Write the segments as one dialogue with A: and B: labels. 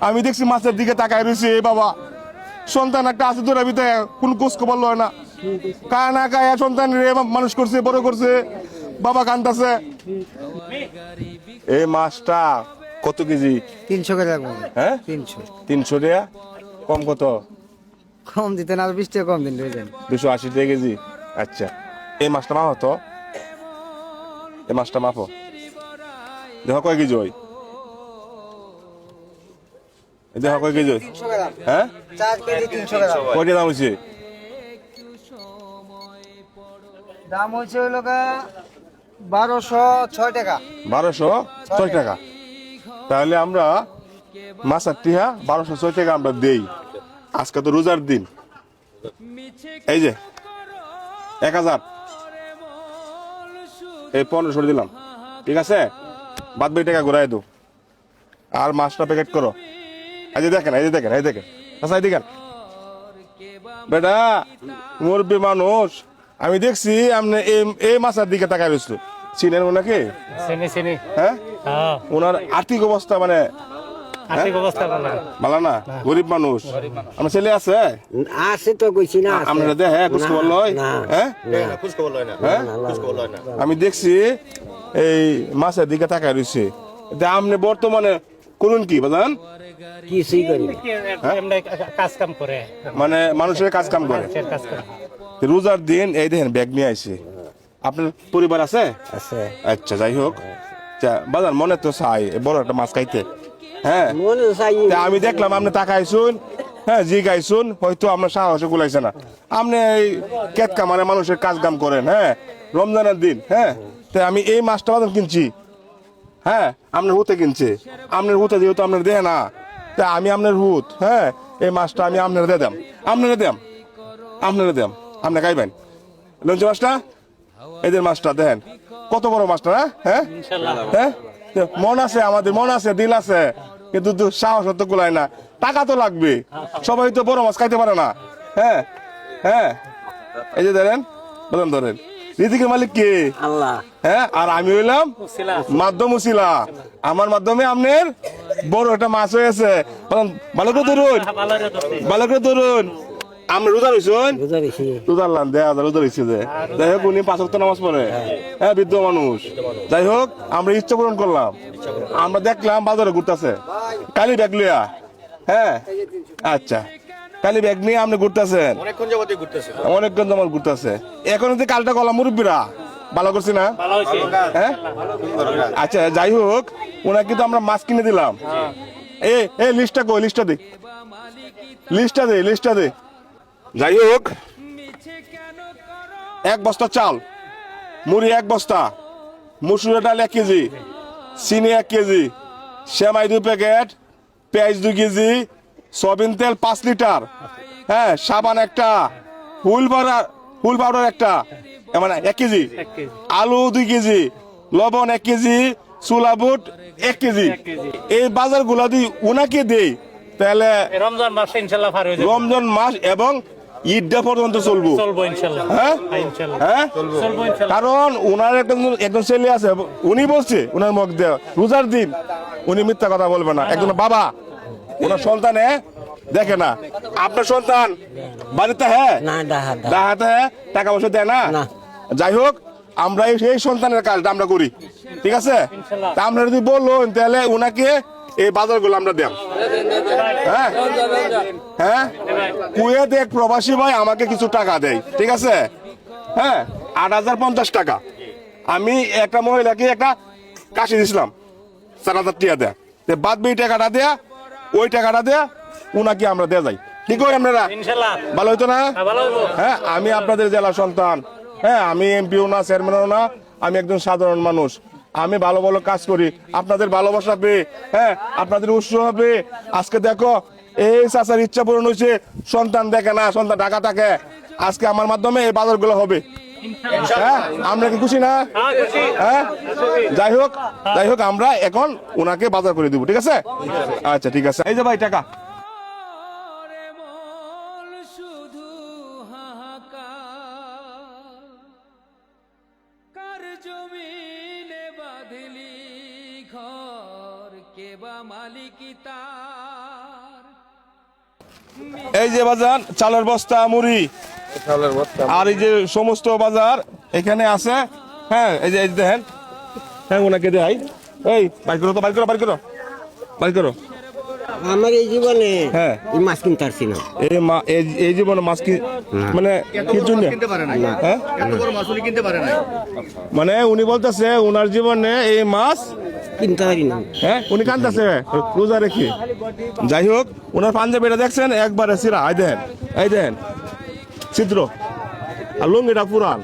A: আমি দেখছি মাছের দিকে তাকায় রয়েছে বাবা, সন্তান একটা আছে তোর ভিতরে কোন কোষ খবর লয় না, কায়া না কায়া সন্তান রে মানুষ করছে, বড় করছে, বাবা কান্দাছে। এই মাছটা কত কেজি?
B: 300 করে রাখবো।
A: হ্যাঁ
B: 300
A: 300 টাকা। কম কত?
B: কম দিতেন আর 20 টাকা কম দিন রয়েছেন।
A: 280 টাকা কেজি। আচ্ছা এই মাছটা মাপো তো, এই মাছটা মাপো দেখো কয় কেজি হয়, দেখো কয় কেজি হয়।
B: 300 গ্রাম।
A: হ্যাঁ
B: 4 কেজি 300 গ্রাম।
A: কয়টা দাম হয়েছে?
B: দাম হইছে হলো গা 1206 টাকা।
A: 1206 টাকা। তাহলে আমরা মাছের টিহা 1206 টাকা আমরা দেই। আজকে তো রোজার দিন, এই যে 1000, এই 1500 দিলাম, ঠিক আছে? বাদ বাকি টাকা ঘুরাই দো আর মাছটা প্যাকেট করো। এই যে দেখেন, এই যে দেখেন, এই দেখেন, আচ্ছা দেখেন বেটা, মুরব্বী মানুষ, আমি দেখছি আপনি এই মাছের দিকে তাকায় রয়েছিল, চিনেন ওনাকে? হ্যাঁ ওনার আর্থিক অবস্থা মানে ভালো না, গরিব মানুষ। আমার ছেলে আছে
B: আছে তো কইছি না।
A: আপনারা দেখে খোঁজখবর লয়? হ্যাঁ আমি দেখছি এই মাছের দিকে তাকায় রয়েছে। আপনি বর্তমানে করুন কি বাজান?
B: কিছুই করি
C: কাজ কাম করে,
A: মানে মানুষের কাজ কাম করে। রোজার দিন এই দেখেন ব্যাগ নিয়ে আইছে। আপনার পরিবার আছে?
B: আছে।
A: আচ্ছা যাই হোক, বাজান মনে তো চাই বড় একটা মাছ খাইতে। হ্যাঁ
B: মনে চাই।
A: আমি দেখলাম আপনি তাকাইছুন, হ্যাঁ জি গাইছুন, হয়তো আপনার সাহসে গুলাইছে না। আপনি এই কেতকা মানে মানুষের কাজ কাম করেন, হ্যাঁ রমজানের দিন। হ্যাঁ তাই আমি এই মাছটা বাজান কিনছি, হ্যাঁ আপনার হুতে কিনছে, আপনার হুতে যেহেতু আপনার দেয় না, তাই আমি আপনার হুত, হ্যাঁ এই মাছটা আমি আপনার দিয়ে দাম, আপনারা দাম, আপনারা দাম, আপনি খাইবেন লঞ্চ মাছটা। এদের মাছটা দেখেন কত বড় মাছটা, হ্যাঁ হ্যাঁ মন আছে, আমাদের মন আছে, দিল আছে, কিন্তু সাহস তো কুলায় না, টাকা তো লাগবে, সবাই তো বড় মাছ খাইতে পারে না। হ্যাঁ হ্যাঁ এই যে ধরেন, বলেন ধরেন, রিজিকের মালিক কে?
B: আল্লাহ।
A: হ্যাঁ আর আমি হইলাম মাধ্যম উছিলা, আমার মাধ্যমে আপনার বড় একটা মাছ হয়েছে। ভালো করে ধরুন, ভালো করে ধরুন। আমরা রোজা রইছুন, রোজা আনলাম দেয়া রোজা রইছে যে, যাই হোক উনি 5 ওয়াক্ত নামাজ পড়ে, হ্যাঁ বৃদ্ধ মানুষ। যাই হোক আমরা ইচ্ছা পূরণ করলাম, আমরা দেখলাম বাজারে ঘুরতেছে কালি ব্যাগ লিয়া। হ্যাঁ আচ্ছা কালি ব্যাগ নিয়ে আপনি ঘুরতেছেন, অনেকক্ষণ যাবত ঘুরতেছে। এখন যে কালটা গলা মুরব্বীরা ভালো করছি না? হ্যাঁ আচ্ছা যাই হোক ওনাকে তো আমরা মাছ কিনে দিলাম। এই লিস্টটা কই, লিস্টটা দে, লিস্টটা দে, লিস্টটা দে। যাই হোক 1 বস্তা চাল, মুড়ি 1 বস্তা, মুসুরের ডাল 1 কেজি, চিনি 1 কেজি, সেমাই 2 প্যাকেট, পেঁয়াজ 2 কেজি, সয়াবিন তেল 5 লিটার, হ্যাঁ সাবান একটা, হুল পাউডার একটা মানে 1 কেজি, আলু 2 কেজি, লবণ 1 কেজি, চুলা বুট 1 কেজি। এই বাজার গুলা দিয়ে ওনাকে দেই তাহলে
C: রমজান মাস ইনশাআল্লাহ পার হয়ে যাবে।
A: রমজান মাস এবং ঈদটা পর্যন্ত চলবো
C: ইনশাআল্লাহ।
A: হ্যাঁ
C: ইনশাআল্লাহ
A: হ্যাঁ
C: চলবো ইনশাআল্লাহ।
A: কারণ ওনার একজন ছেলে আছে, উনি বলছে ওনার মুখ দিয়ে রোজার দিন উনি মিথ্যা কথা বলবে না। একজন বাবা ওনার সন্তানে দেখে না, আপনার সন্তান বাড়িতে হ্যাঁ ডাহাতে হ্যাঁ টাকা পয়সা দেয় না। যাই হোক আমরা সেই সন্তানের কাজটা আমরা করি, ঠিক আছে? তা আমরা যদি বলুন তাহলে ওনাকে এই বাজারগুলো আমরা দেব। হ্যাঁ হ্যাঁ কুয়েত এক প্রবাসী ভাই আমাকে কিছু টাকা দেয়, ঠিক আছে? হ্যাঁ 8050 টাকা আমি একটা মহিলাকে একটা কাশি দিছিলাম, 4000 টাকা দেয়া, বাদ বাকি টাকাটা দেয়া, ওই টাকাটা দেয়া উনাকে আমরা দেয়া যাই, ঠিক হয় আপনারা? ভালো হইতো না? হ্যাঁ আমি আপনাদের জেলার সন্তান, হ্যাঁ আমি এমপিও না, চেয়ারম্যানও না, আমি একজন সাধারণ মানুষ। আমি ভালো ভালো কাজ করি আপনাদের ভালোবাসা পেয়ে, হ্যাঁ আপনাদের উৎসাহ হবে। আজকে দেখো এই চাচার ইচ্ছা পূরণ হয়েছে, সন্তান দেখে না, সন্তান ঢাকা থাকে, আজকে আমার মাধ্যমে এই বাজারগুলো হবে। হ্যাঁ আমরা কি খুশি না? হ্যাঁ যাই হোক আমরা এখন ওনাকে বাজার করে দিব, ঠিক আছে? আচ্ছা ঠিক আছে, এই যে ভাই টাকা।
D: জমিনে বাঁধলি ঘর, কেবা মালিকিতা।
A: এই যে বাজার চালের বস্তা মুড়ি আর এই যে সমস্ত বাজার এখানে আছে। হ্যাঁ এই যে দেখেন, হ্যাঁ ওনাকে দেয়। এই বাইর করো তো, বাইর করো বাইর করো বাইর করো।
B: আমার এই জীবনে
A: হ্যাঁ।
B: এই মাছ কিনতে পারছি না।
A: এই জীবনে মাছ কি মানে কি জন্য? হ্যাঁ মানে উনি বলতেছে উনার জীবনে এই মাছ
B: কিনতে পারি না।
A: হ্যাঁ উনি কান্দাছে রোজা রেখে। যাই হোক, ওনার পাঞ্জাবিটা দেখছেন একবারে সিরা। এই দেন ছিদ্র, আর লুঙ্গিটা পুরান।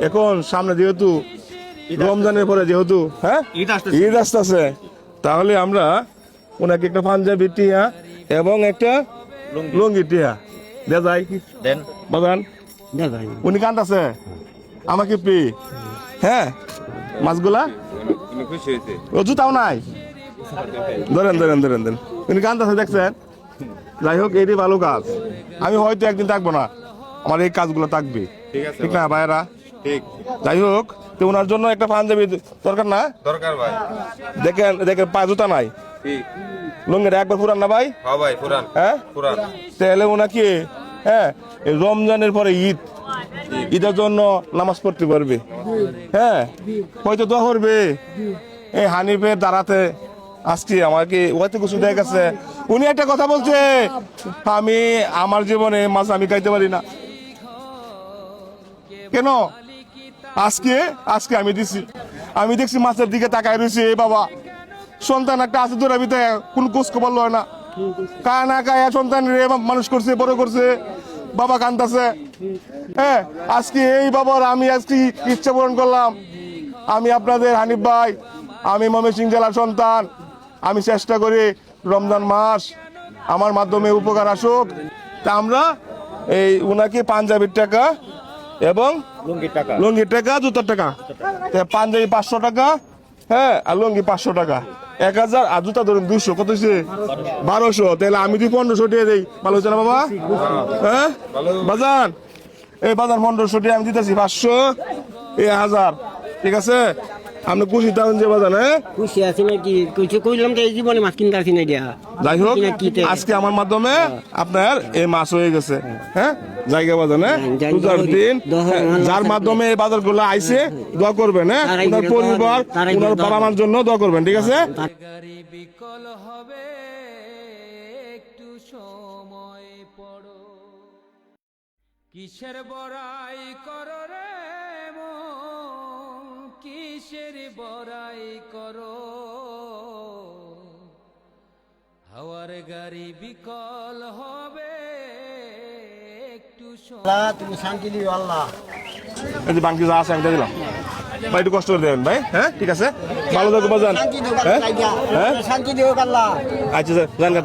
A: এখন সামনে যেহেতু রমজানের পরে যেহেতু হ্যাঁ ঈদ আসতেছে, তাহলে আমরা ওনাকে একটা পাঞ্জাবি টিয়া এবং একটা লুঙ্গি টিয়া দেয়া যায় কি দেন বাগান। উনি কান্দাছে আমাকে পি। হ্যাঁ মাছগুলা ও জুতাও নাই, ধরেন উনি কান্দাছে দেখছেন। যাই হোক, এটি ভালো কাজ। আমি হয়তো একদিন থাকবো না, আমার এই কাজগুলো থাকবে, ঠিক না ভাইরা? ঠিক। যাই হোক, তো ওনার জন্য একটা পাঞ্জাবি দরকার না?
D: দরকার ভাই।
A: দেখেন পায়ে জুতা নাই,
D: ঠিক।
A: লুঙ্গিটা একবার পুরান না ভাই?
D: হ্যাঁ ভাই পুরান।
A: হ্যাঁ
D: পুরান।
A: তাহলে ওনাকে হ্যাঁ এই রমজানের পরে ঈদের জন্য নামাজ পড়তে পারবে। হ্যাঁ হয়তো দোয়া করবে। এই হানিফের দাঁড়াতে আজকে আমাকে হয়তো কিছু দেখা গেছে। উনি একটা কথা বলছে, আমি আমার জীবনে মাছ আমি খাইতে পারি না। কেন? আজকে আমি দিছি, আমি দেখছি মাছের দিকে তাকায় রয়েছে। বাবা সন্তান একটা আছে দূরাবিতে, কোন খোঁজ খবর লয় না। কায়া না কায়া সন্তান রে মানুষ করছে, বড় করছে, বাবা কান্দাছে। হ্যাঁ আজকে এই বাবার আমি আজকে ইচ্ছা পূরণ করলাম। আমি আপনাদের হানিফ ভাই, আমি ময়মনসিংহ জেলার সন্তান। আমি চেষ্টা করি রমজান মাস আমার মাধ্যমে উপকার আসুক। তা আমরা এই উনাকে পাঞ্জাবির টাকা এবং লুঙ্গির টাকা, জুতার টাকা, পাঞ্জাবি 500 টাকা, হ্যাঁ আর লুঙ্গি 500 টাকা, 1000, আর জুতা ধরুন 200, কত হয়েছে? 1200। তাহলে আমি যদি 1500 টাকা দিই, ভালো হচ্ছে না বাবা? হ্যাঁ বাজান, এই বাজার 1500 টাকা আমি দিতেছি, 500 1000, ঠিক আছে? আপনি খুশি থাকুন যে বাজান। হ্যাঁ
B: খুশি আছি নাকি? কিছু কইলাম তো এই জীবনে মাছ কিনতে পারছি না।
A: যাই হোক, আজকে আমার মাধ্যমে আপনার এই মাছ হয়ে গেছে। হ্যাঁ জায়গা বাজার, হ্যাঁ পূজার দিন, যার মাধ্যমে এই বাজার গুলো আইসে দোয়া করবেন। হ্যাঁ ওনার পরিবার, ওনার বাবা মার জন্য দোয়া করবেন, ঠিক আছে?
E: গাড়ি বিকল হবে, একটু সময় পড়ো। কিসের বড়াই করো রে মন, কিসের বড়াই করো। হাওয়ার গাড়ি বিকল হবে, একটু সময়।
B: তুমি শান্তি দিও আল্লাহ।
A: এই যে বাংকি যা আছে আমি দিয়ে দিলাম ভাই, একটু কষ্ট করে দেবেন ভাই। হ্যাঁ ঠিক আছে, ভালো থাকবো বাজান। হ্যাঁ হ্যাঁ
B: শান্তি দিও আল্লাহ।
A: আচ্ছা জান গা,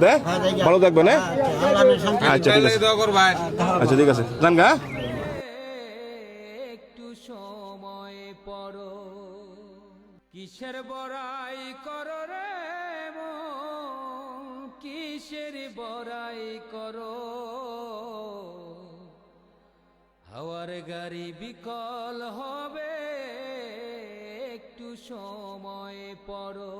A: ভালো থাকবেন। হ্যাঁ আচ্ছা ঠিক আছে, আচ্ছা ঠিক আছে, জান গা।
E: একটু সময় পড়ো, কিসের বড়াই করো রে মন, কিসের বড়াই করো। হাওয়ার গাড়ি বিকল হবে, একটু সময় পড়ো।